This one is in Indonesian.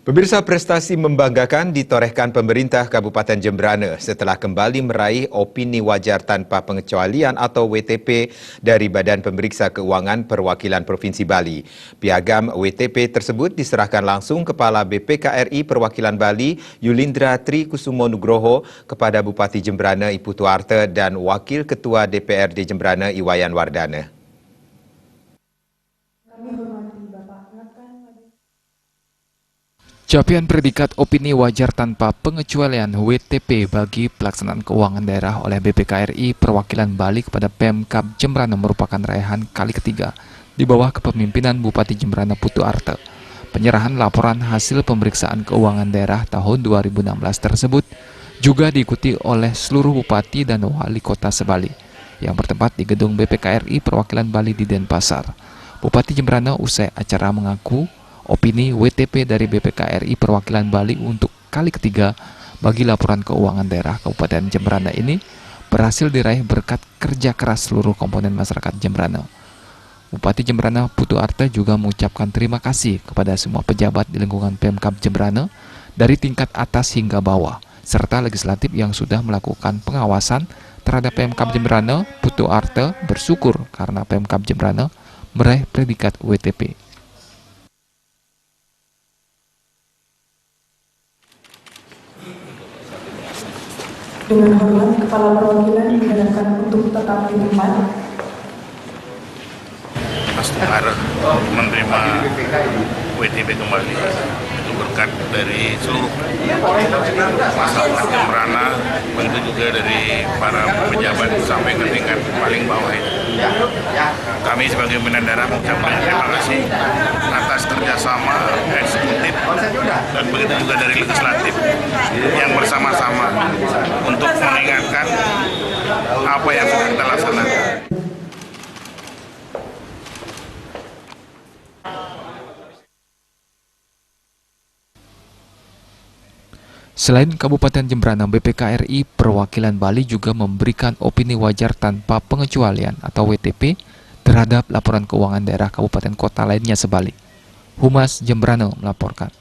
Pemirsa, prestasi membanggakan ditorehkan pemerintah Kabupaten Jemberana setelah kembali meraih opini wajar tanpa pengecualian atau WTP dari Badan Pemeriksa Keuangan Perwakilan Provinsi Bali. Piagam WTP tersebut diserahkan langsung Kepala BPKRI Perwakilan Bali Yulindra Tri Kusumo Nugroho kepada Bupati Jemberana I Putu Arte dan Wakil Ketua DPRD Jemberana Iwayan Wardana. Capaian predikat opini wajar tanpa pengecualian WTP bagi pelaksanaan keuangan daerah oleh BPKRI Perwakilan Bali kepada Pemkab Jemberana merupakan raihan kali ketiga di bawah kepemimpinan Bupati Jemberana Putu Arte. Penyerahan laporan hasil pemeriksaan keuangan daerah tahun 2016 tersebut juga diikuti oleh seluruh bupati dan wali kota se-Bali yang bertempat di gedung BPKRI Perwakilan Bali di Denpasar. Bupati Jemberana usai acara mengaku opini WTP dari BPKRI Perwakilan Bali untuk kali ketiga bagi laporan keuangan daerah Kabupaten Jemberana ini berhasil diraih berkat kerja keras seluruh komponen masyarakat Jemberana. Bupati Jemberana Putu Arte juga mengucapkan terima kasih kepada semua pejabat di lingkungan Pemkab Jemberana dari tingkat atas hingga bawah, serta legislatif yang sudah melakukan pengawasan terhadap Pemkab Jemberana. Putu Arte bersyukur karena Pemkab Jemberana meraih predikat WTP. Dengan hormat, Kepala Perwakilan dinyatakan untuk tetap di tempat. Mas Tukar menerima WTP kembali itu berkat dari seluruh masyarakat Jemberana, begitu juga dari para pejabat sampai ke tingkat paling bawah itu. Kami sebagai pimpinan daerah mengucapkan terima kasih atas kerjasama eksekutif dan begitu juga dari legislatif yang bersama-sama untuk mengingatkan apa yang sudah kita laksanakan. Selain Kabupaten Jemberana, BPKRI Perwakilan Bali juga memberikan opini wajar tanpa pengecualian atau WTP terhadap laporan keuangan daerah kabupaten kota lainnya se-Bali. Humas Jemberana melaporkan.